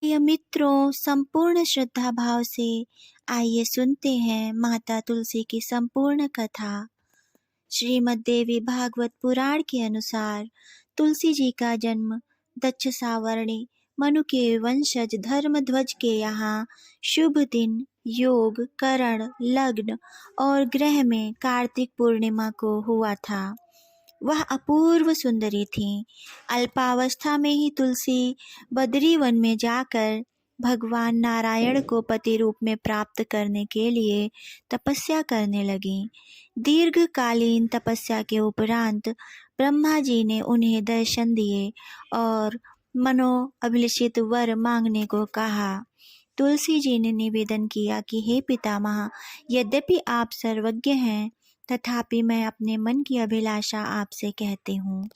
प्रिय मित्रों, संपूर्ण श्रद्धा भाव से आइए सुनते हैं माता तुलसी की संपूर्ण कथा। श्रीमद् देवी भागवत पुराण के अनुसार तुलसी जी का जन्म दक्ष सावर्णी मनु के वंशज धर्मध्वज के यहाँ शुभ दिन, योग, करण, लग्न और ग्रह में कार्तिक पूर्णिमा को हुआ था। वह अपूर्व सुंदरी थी। अल्पावस्था में ही तुलसी बद्री वन में जाकर भगवान नारायण को पति रूप में प्राप्त करने के लिए तपस्या करने लगी। दीर्घकालीन तपस्या के उपरांत ब्रह्मा जी ने उन्हें दर्शन दिए और मनोअभिलषित वर मांगने को कहा। तुलसी जी ने निवेदन किया कि हे पितामह, यद्यपि आप सर्वज्ञ हैं, तथापि मैं अपने मन की अभिलाषा आपसे कहती हूँ।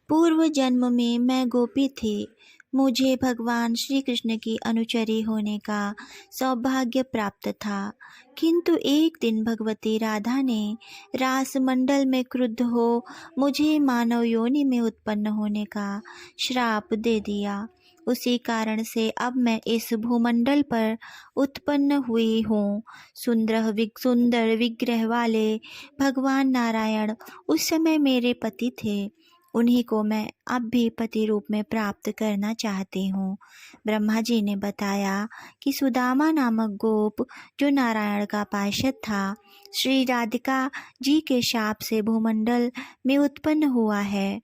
पूर्व जन्म में मैं गोपी थी। मुझे भगवान श्री कृष्ण की अनुचरी होने का सौभाग्य प्राप्त था, किंतु एक दिन भगवती राधा ने रास मंडल में क्रुद्ध हो मुझे मानव योनि में उत्पन्न होने का श्राप दे दिया। उसी कारण से अब मैं इस भूमंडल पर उत्पन्न हुई हूँ। सुंदर विग्रह वाले भगवान नारायण उस समय मेरे पति थे। उन्हीं को मैं अब भी पति रूप में प्राप्त करना चाहती हूँ। ब्रह्मा जी ने बताया कि सुदामा नामक गोप, जो नारायण का पार्षद था, श्री राधिका जी के शाप से भूमंडल में उत्पन्न हुआ है।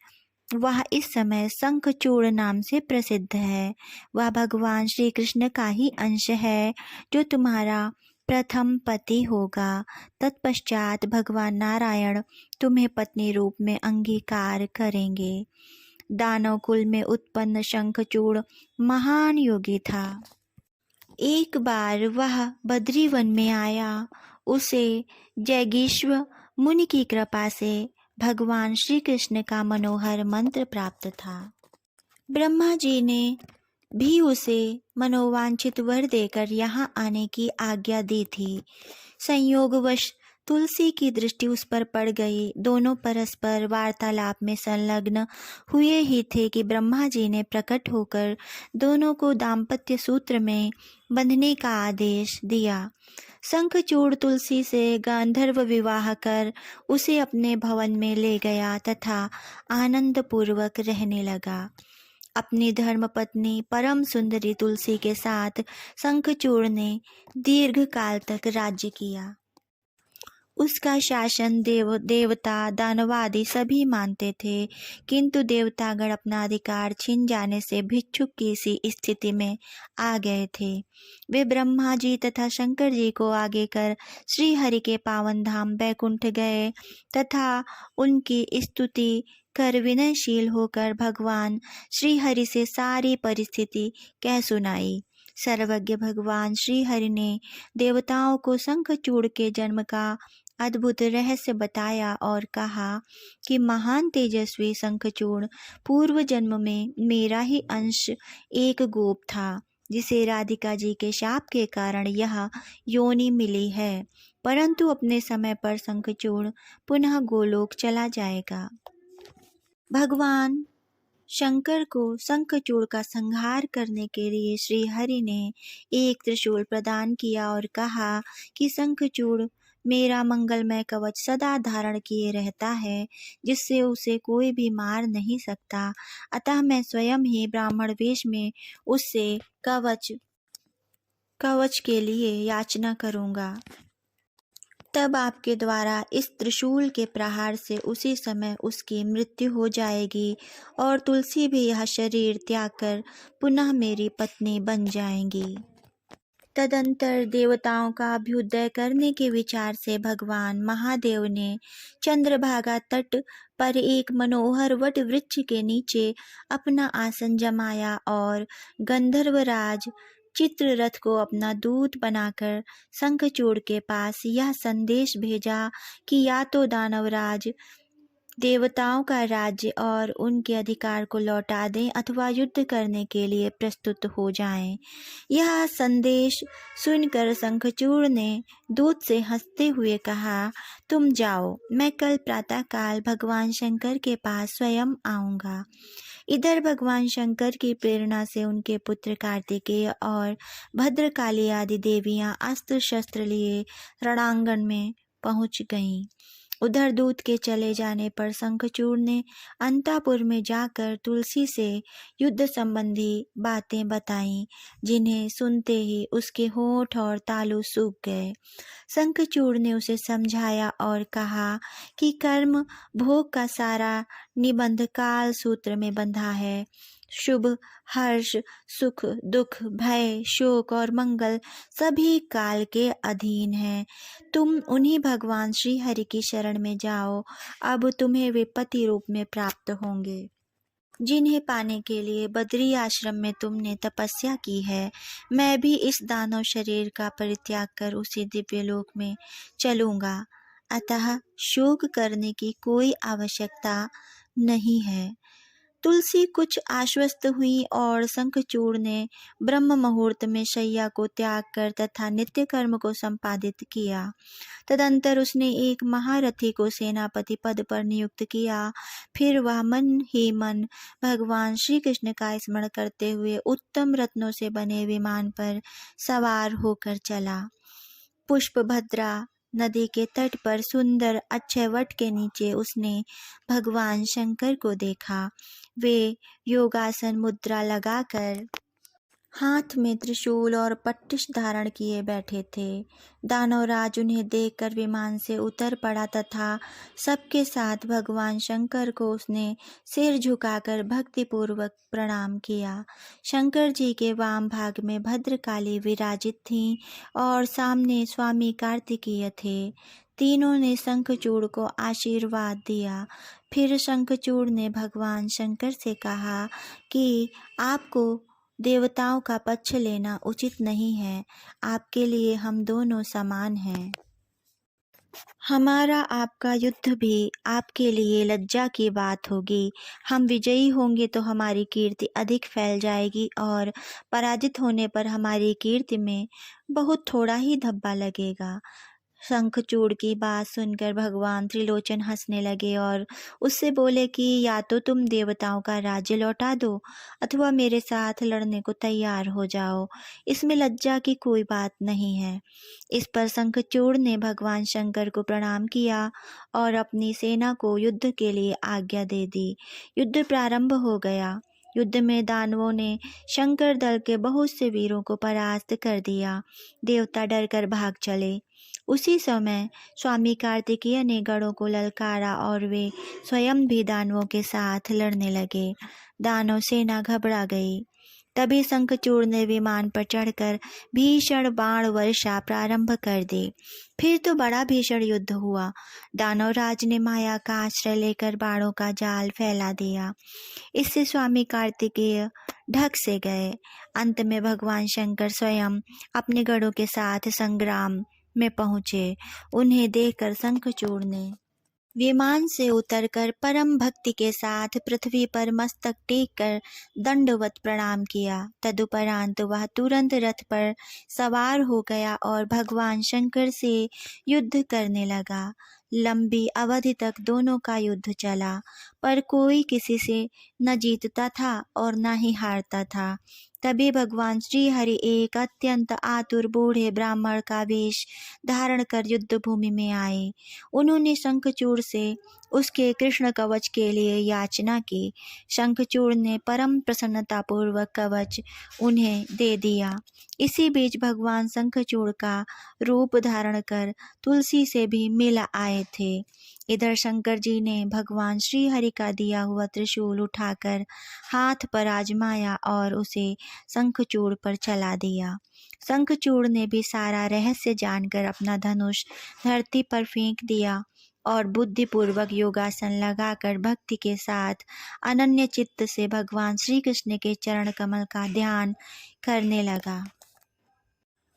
वह इस समय शंखचूड़ नाम से प्रसिद्ध है। वह भगवान श्री कृष्ण का ही अंश है, जो तुम्हारा प्रथम पति होगा। तत्पश्चात भगवान नारायण तुम्हें पत्नी रूप में अंगीकार करेंगे। दानव कुल में उत्पन्न शंखचूड़ महान योगी था। एक बार वह बद्री वन में आया। उसे जैगीश्वर मुनि की कृपा से भगवान श्री कृष्ण का मनोहर मंत्र प्राप्त था। ब्रह्मा जी ने भी उसे मनोवांछित वर देकर यहाँ आने की आज्ञा दी थी। संयोगवश तुलसी की दृष्टि उस पर पड़ गई। दोनों परस्पर वार्तालाप में संलग्न हुए ही थे कि ब्रह्मा जी ने प्रकट होकर दोनों को दाम्पत्य सूत्र में बंधने का आदेश दिया। शंखचूड़ तुलसी से गांधर्व विवाह कर उसे अपने भवन में ले गया तथा आनंद पूर्वक रहने लगा। अपनी धर्मपत्नी परम सुंदरी तुलसी के साथ शंखचूड़ ने दीर्घ काल तक राज्य किया। उसका शासन देवता दानवादि सभी मानते थे, किंतु देवतागण अपना अधिकार छिन जाने से भिक्षुक की सी स्थिति में आ गए थे। वे ब्रह्मा जी तथा शंकर जी को आगे कर श्री हरि के पावन धाम बैकुंठ गए तथा उनकी स्तुति कर विनयशील होकर भगवान श्री हरि से सारी परिस्थिति कह सुनाई। सर्वज्ञ भगवान श्री हरि ने देवताओं को शंखचूड़ के जन्म का अद्भुत रहस्य बताया और कहा कि महान तेजस्वी शंखचूड़ पूर्व जन्म में मेरा ही अंश एक गोप था, जिसे राधिका जी के शाप के कारण यह योनि मिली है, परंतु अपने समय पर शंखचूड़ पुनः गोलोक चला जाएगा। भगवान शंकर को शंखचूड़ का संहार करने के लिए श्री हरि ने एक त्रिशूल प्रदान किया और कहा कि शंखचूड़ मेरा मंगलमय कवच सदा धारण किए रहता है, जिससे उसे कोई भी मार नहीं सकता। अतः मैं स्वयं ही ब्राह्मण वेश में उससे कवच के लिए याचना करूंगा। तब आपके द्वारा इस त्रिशूल के प्रहार से उसी समय उसकी मृत्यु हो जाएगी और तुलसी भी यह शरीर त्याग कर पुनः मेरी पत्नी बन जाएंगी। तदंतर देवताओं का अभ्युदय करने के विचार से भगवान महादेव ने चंद्रभागा तट पर एक मनोहर वट वृक्ष के नीचे अपना आसन जमाया और गंधर्वराज चित्ररथ को अपना दूत बनाकर शंखचूड़ के पास यह संदेश भेजा कि या तो दानवराज देवताओं का राज्य और उनके अधिकार को लौटा दें अथवा युद्ध करने के लिए प्रस्तुत हो जाएं। यह संदेश सुनकर शंखचूड़ ने दूत से हंसते हुए कहा, तुम जाओ, मैं कल प्रातःकाल भगवान शंकर के पास स्वयं आऊंगा। इधर भगवान शंकर की प्रेरणा से उनके पुत्र कार्तिकेय और भद्रकाली आदि देवियां अस्त्र शस्त्र लिए रणांगण में पहुंच गईं। उधर दूत के चले जाने पर शंखचूड़ ने अंतापुर में जाकर तुलसी से युद्ध संबंधी बातें बताईं, जिन्हें सुनते ही उसके होंठ और तालू सूख गए। शंखचूड़ ने उसे समझाया और कहा कि कर्म भोग का सारा निबंध काल सूत्र में बंधा है। शुभ, हर्ष, सुख, दुख, भय, शोक और मंगल सभी काल के अधीन हैं। तुम उन्हीं भगवान श्री हरि की शरण में जाओ, अब तुम्हें वे पति रूप में प्राप्त होंगे, जिन्हें पाने के लिए बद्री आश्रम में तुमने तपस्या की है। मैं भी इस दानव शरीर का परित्याग कर उसी दिव्य लोक में चलूंगा, अतः शोक करने की कोई आवश्यकता नहीं है। तुलसी कुछ आश्वस्त हुई और शंखचूड़ ने ब्रह्म मुहूर्त में शैया को त्याग कर तथा नित्य कर्म को संपादित किया। तदंतर उसने एक महारथी को सेनापति पद पर नियुक्त किया। फिर वह मन ही मन भगवान श्री कृष्ण का स्मरण करते हुए उत्तम रत्नों से बने विमान पर सवार होकर चला। पुष्पभद्रा नदी के तट पर सुंदर अक्षय वट के नीचे उसने भगवान शंकर को देखा। वे योगासन मुद्रा लगाकर हाथ में त्रिशूल और पट्टिश धारण किए बैठे थे। दानवराज उन्हें देखकर विमान से उतर पड़ा तथा सबके साथ भगवान शंकर को उसने सिर झुकाकर भक्तिपूर्वक प्रणाम किया। शंकर जी के वाम भाग में भद्रकाली विराजित थीं और सामने स्वामी कार्तिकेय थे। तीनों ने शंखचूड़ को आशीर्वाद दिया। फिर शंखचूड़ ने भगवान शंकर से कहा कि आपको देवताओं का पक्ष लेना उचित नहीं है। आपके लिए हम दोनों समान हैं। हमारा आपका युद्ध भी आपके लिए लज्जा की बात होगी। हम विजयी होंगे तो हमारी कीर्ति अधिक फैल जाएगी और पराजित होने पर हमारी कीर्ति में बहुत थोड़ा ही धब्बा लगेगा। शंखचूड़ की बात सुनकर भगवान त्रिलोचन हंसने लगे और उससे बोले कि या तो तुम देवताओं का राज्य लौटा दो अथवा मेरे साथ लड़ने को तैयार हो जाओ, इसमें लज्जा की कोई बात नहीं है। इस पर शंखचूड़ ने भगवान शंकर को प्रणाम किया और अपनी सेना को युद्ध के लिए आज्ञा दे दी। युद्ध प्रारंभ हो गया। युद्ध में दानवों ने शंकर दल के बहुत से वीरों को परास्त कर दिया। देवता डरकर भाग चले। उसी समय स्वामी कार्तिकेय ने गणों को ललकारा और वे स्वयं भी दानवों के साथ लड़ने लगे। दानव सेना घबरा गई। तभी शंखचूड़ ने विमान पर चढ़कर भीषण बाण वर्षा प्रारंभ कर दी। फिर तो बड़ा भीषण युद्ध हुआ। दानवराज ने माया का आश्रय लेकर बाणों का जाल फैला दिया। इससे स्वामी कार्तिकेय ढक से गए। अंत में भगवान शंकर स्वयं अपने गणों के साथ संग्राम में पहुंचे। उन्हें देखकर शंखचूड़ ने विमान से उतरकर परम भक्ति के साथ पृथ्वी पर मस्तक टेक कर दंडवत प्रणाम किया। तदुपरांत वह तुरंत रथ पर सवार हो गया और भगवान शंकर से युद्ध करने लगा। लंबी अवधि तक दोनों का युद्ध चला, पर कोई किसी से न जीतता था और न ही हारता था। तभी भगवान श्री हरि एक अत्यंत आतुर बूढ़े ब्राह्मण का वेश धारण कर युद्ध भूमि में आए। उन्होंने शंखचूड़ से उसके कृष्ण कवच के लिए याचना की। शंखचूड़ ने परम प्रसन्नतापूर्वक कवच उन्हें दे दिया। इसी बीच भगवान शंखचूड़ का रूप धारण कर तुलसी से भी मिल आए थे। इधर शंकर जी ने भगवान श्री हरि का दिया हुआ त्रिशूल उठाकर हाथ पर आजमाया और उसे शंखचूड़ पर चला दिया। शंखचूड़ ने भी सारा रहस्य जानकर अपना धनुष धरती पर फेंक दिया और बुद्धिपूर्वक योगासन लगाकर भक्ति के साथ अनन्य चित्त से भगवान श्री कृष्ण के चरण कमल का ध्यान करने लगा।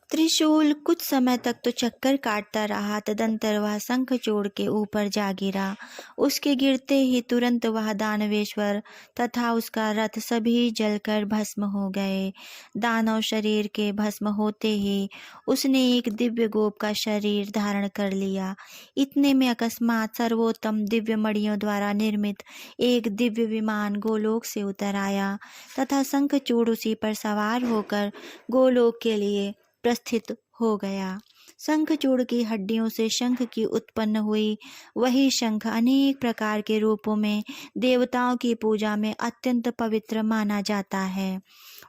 त्रिशूल कुछ समय तक तो चक्कर काटता रहा, तदंतर वह शंखचूड़ के ऊपर जा गिरा। उसके गिरते ही तुरंत वह दानवेश्वर तथा उसका रथ सभी जलकर भस्म हो गए। दानव शरीर के भस्म होते ही उसने एक दिव्य गोप का शरीर धारण कर लिया। इतने में अकस्मात सर्वोत्तम दिव्य मणियों द्वारा निर्मित एक दिव्य विमान गोलोक से उतर आया तथा शंखचूड़ उसी पर सवार होकर गोलोक के लिए प्रस्थित हो गया। शंखचूड़ की हड्डियों से शंख की उत्पन्न हुई वही शंख अनेक प्रकार के रूपों में देवताओं की पूजा में अत्यंत पवित्र माना जाता है।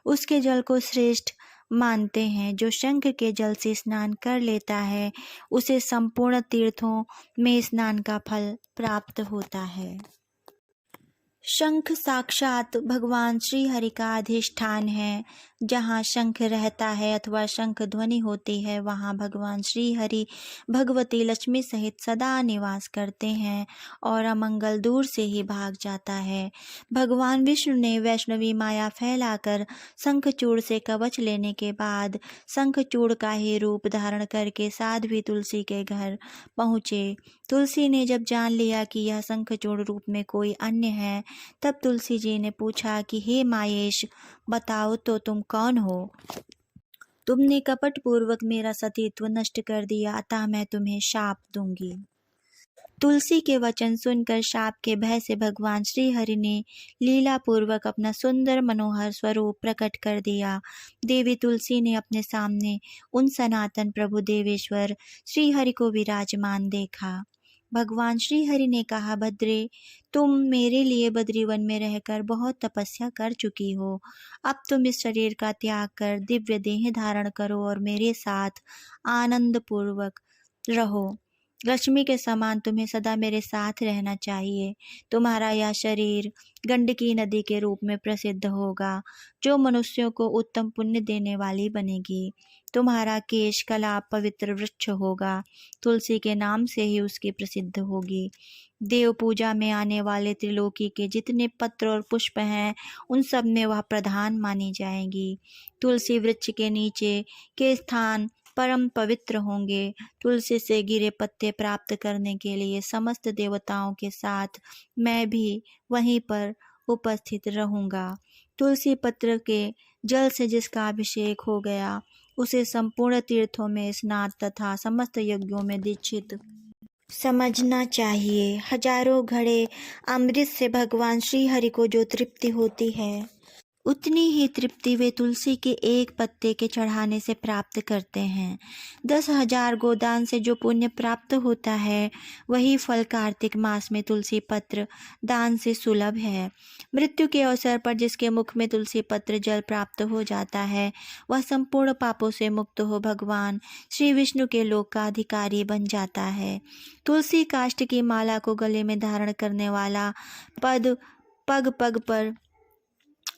उसके जल को श्रेष्ठ मानते हैं। जो शंख के जल से स्नान कर लेता है उसे संपूर्ण तीर्थों में स्नान का फल प्राप्त होता है। शंख साक्षात भगवान श्री हरि का अधिष्ठान है। जहाँ शंख रहता है अथवा शंख ध्वनि होती है वहाँ भगवान श्री हरि भगवती लक्ष्मी सहित सदा निवास करते हैं और अमंगल दूर से ही भाग जाता है। भगवान विष्णु ने वैष्णवी माया फैलाकर शंखचूड़ से कवच लेने के बाद शंखचूड़ का ही रूप धारण करके साध्वी तुलसी के घर पहुँचे। तुलसी ने जब जान लिया कि यह शंखचूड़ रूप में कोई अन्य है, तब तुलसी जी ने पूछा कि हे मायेश, बताओ तो तुम कौन हो? तुमने कपट पूर्वक मेरा सतीत्व नष्ट कर दिया, अतः मैं तुम्हें शाप दूंगी। तुलसी के वचन सुनकर शाप के भय से भगवान श्री हरि ने लीला पूर्वक अपना सुंदर मनोहर स्वरूप प्रकट कर दिया। देवी तुलसी ने अपने सामने उन सनातन प्रभु देवेश्वर श्री हरि को विराजमान देखा। भगवान श्री हरि ने कहा, भद्रे, तुम मेरे लिए बद्रीवन में रहकर बहुत तपस्या कर चुकी हो। अब तुम इस शरीर का त्याग कर दिव्य देह धारण करो और मेरे साथ आनंद पूर्वक रहो। लक्ष्मी के समान तुम्हें सदा मेरे साथ रहना चाहिए। तुम्हारा यह शरीर गंडकी नदी के रूप में प्रसिद्ध होगा, जो मनुष्यों को उत्तम पुण्य देने वाली बनेगी। तुम्हारा केश कलाप पवित्र वृक्ष होगा, तुलसी के नाम से ही उसकी प्रसिद्ध होगी। देव पूजा में आने वाले त्रिलोकी के जितने पत्र और पुष्प हैं उन सब में वह प्रधान मानी जाएंगी। तुलसी वृक्ष के नीचे के स्थान परम पवित्र होंगे। तुलसी से गिरे पत्ते प्राप्त करने के लिए समस्त देवताओं के साथ मैं भी वहीं पर उपस्थित रहूँगा। तुलसी पत्र के जल से जिसका अभिषेक हो गया उसे संपूर्ण तीर्थों में स्नान तथा समस्त यज्ञों में दीक्षित समझना चाहिए। हजारों घड़े अमृत से भगवान श्री हरि को जो तृप्ति होती है, उतनी ही तृप्ति वे तुलसी के एक पत्ते के चढ़ाने से प्राप्त करते हैं। 10,000 गोदान से जो पुण्य प्राप्त होता है, वही फल कार्तिक मास में तुलसी पत्र दान से सुलभ है। मृत्यु के अवसर पर जिसके मुख में तुलसी पत्र जल प्राप्त हो जाता है, वह संपूर्ण पापों से मुक्त हो भगवान श्री विष्णु के लोक का अधिकारी बन जाता है। तुलसी काष्ठ की माला को गले में धारण करने वाला पग पग पर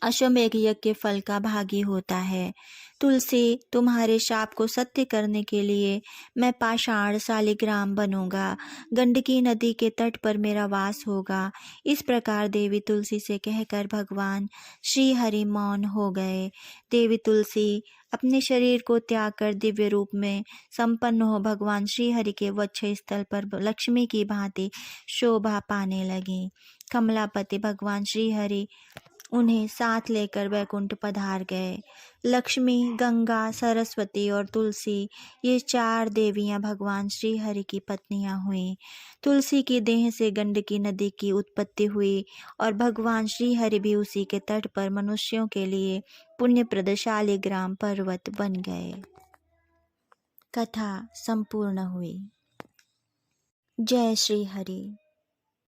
अश्वमेघ यज्ञ के फल का भागी होता है। तुलसी, तुम्हारे शाप को सत्य करने के लिए मैं पाषाण शालिग्राम बनूंगा। गंडकी नदी के तट पर मेरा वास होगा। इस प्रकार देवी तुलसी से कहकर भगवान श्री हरि मौन हो गए। देवी तुलसी अपने शरीर को त्याग कर दिव्य रूप में संपन्न हो भगवान श्री हरि के वक्ष स्थल पर लक्ष्मी की भांति शोभा पाने लगी। कमलापति भगवान श्री हरि उन्हें साथ लेकर वैकुंठ पधार गए। लक्ष्मी, गंगा, सरस्वती और तुलसी, ये 4 देवियां भगवान श्री हरि की पत्नियां हुईं। तुलसी की देह से गंडकी नदी की उत्पत्ति हुई और भगवान श्री हरि भी उसी के तट पर मनुष्यों के लिए पुण्यप्रद शालिग्राम पर्वत बन गए। कथा संपूर्ण हुई। जय श्री हरि।